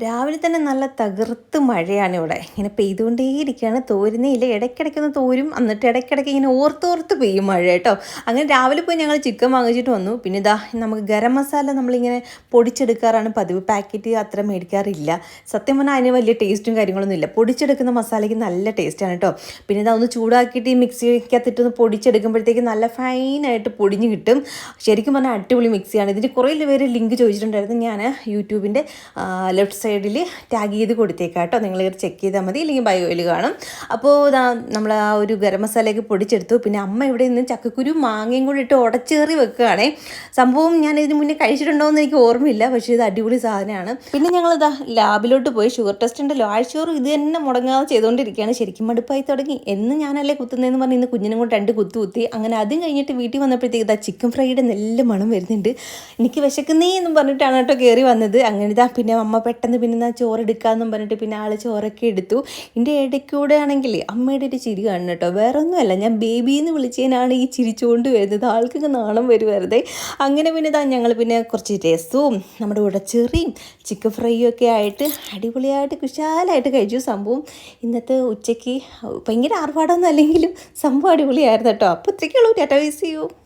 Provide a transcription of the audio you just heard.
രാവിലെ തന്നെ നല്ല തകർത്ത് മഴയാണ് ഇവിടെ. ഇങ്ങനെ പെയ്തുകൊണ്ടേയിരിക്കുകയാണ്. തോരുന്നേയില്ല. ഇടയ്ക്കിടയ്ക്കൊന്ന് തോരും. എന്നിട്ട് ഇടയ്ക്കിടയ്ക്ക് ഇങ്ങനെ ഓർത്തോർത്ത് പെയ്യും മഴ കേട്ടോ. അങ്ങനെ രാവിലെ പോയി ഞങ്ങൾ ചിക്കൻ വാങ്ങിച്ചിട്ട് വന്നു. പിന്നെ ഇതാ നമുക്ക് ഗരം മസാല നമ്മളിങ്ങനെ പൊടിച്ചെടുക്കാറാണ് പതിവ്. പാക്കറ്റ് അത്ര മേടിക്കാറില്ല. സത്യം പറഞ്ഞാൽ അതിന് വലിയ ടേസ്റ്റും കാര്യങ്ങളൊന്നും ഇല്ല. പൊടിച്ചെടുക്കുന്ന മസാലയ്ക്ക് നല്ല ടേസ്റ്റാണ് കേട്ടോ. പിന്നെ ഇതാ ഒന്ന് ചൂടാക്കിയിട്ട് ഈ മിക്സിക്കകത്തിട്ടൊന്ന് പൊടിച്ചെടുക്കുമ്പോഴത്തേക്ക് നല്ല ഫൈനായിട്ട് പൊടിഞ്ഞ് കിട്ടും. ശരിക്കും പറഞ്ഞാൽ അടിപൊളി മിക്സിയാണ്. ഇതിന് കുറേ പേര് ലിങ്ക് ചോദിച്ചിട്ടുണ്ടായിരുന്നു. ഞാൻ യൂട്യൂബിൻ്റെ ലെഫ്റ്റ് സൈഡിൽ ടാഗ് ചെയ്ത് കൊടുത്തേക്കാം കേട്ടോ. നിങ്ങൾ ചെക്ക് ചെയ്താൽ മതി, അല്ലെങ്കിൽ ബയോയിൽ കാണും. അപ്പോൾ നമ്മൾ ആ ഒരു ഗരം മസാലയൊക്കെ പൊടിച്ചെടുത്തു. പിന്നെ അമ്മ ഇവിടെ നിന്ന് ചക്കക്കുരു മാങ്ങയും കൂടി ഇട്ട് ഉടച്ചേറി വെക്കുകയാണേ. സംഭവം ഞാൻ ഇതിന് മുന്നേ കഴിച്ചിട്ടുണ്ടോ എന്ന് എനിക്ക് ഓർമ്മയില്ല, പക്ഷേ ഇത് അടിപൊളി സാധനമാണ്. പിന്നെ ഞങ്ങളിതാ ലാബിലോട്ട് പോയി ഷുഗർ ടെസ്റ്റ് ഉണ്ടല്ലോ, ആഴ്ചയോറും ഇത് തന്നെ മുടങ്ങാതെ ചെയ്തുകൊണ്ടിരിക്കുകയാണ്. ശരിക്കും മടുപ്പായി തുടങ്ങി. എന്ന് ഞാനല്ലേ കുത്തുന്നതെന്ന് പറഞ്ഞ് ഇന്ന് കുഞ്ഞിനും കൊണ്ട് 2 കുത്തു കുത്തി. അങ്ങനെ അതും കഴിഞ്ഞിട്ട് വീട്ടിൽ വന്നപ്പോഴത്തേക്ക് ഇതാ ചിക്കൻ ഫ്രൈയുടെ നല്ല മണം വരുന്നുണ്ട്. എനിക്ക് വിശക്കുന്നേ എന്നും പറഞ്ഞിട്ടാണ് കേട്ടോ കയറി വന്നത്. അങ്ങനെ ഇതാ പിന്നെ അമ്മ പെട്ടെന്ന് പിന്നെ ചോറെടുക്കാമെന്നും പറഞ്ഞിട്ട് പിന്നെ ആൾ ചോറൊക്കെ എടുത്തു. എൻ്റെ ഇടയ്ക്കൂടെ ആണെങ്കിൽ അമ്മയുടെ ഒരു ചിരി കാണണം കേട്ടോ. വേറെ ഒന്നുമല്ല, ഞാൻ ബേബിന്ന് വിളിച്ചതിനാണ് ഈ ചിരിച്ചുകൊണ്ട് വരുന്നത്. ആൾക്കൊക്കെ നാണം വരുമായിരുന്നേ. അങ്ങനെ പിന്നെ ഇതാ ഞങ്ങൾ പിന്നെ കുറച്ച് രസവും നമ്മുടെ ഉടച്ചെറിയും ചിക്കൻ ഫ്രൈയും ഒക്കെ ആയിട്ട് അടിപൊളിയായിട്ട് കുശാലായിട്ട് കഴിച്ചു. സംഭവം ഇന്നത്തെ ഉച്ചയ്ക്ക് ഭയങ്കര ആർഭാടമൊന്നും അല്ലെങ്കിലും സംഭവം അടിപൊളിയായിരുന്നു കേട്ടോ. അപ്പോൾ ഇത്രയ്ക്കുള്ളൂ. Tata, bye, see U.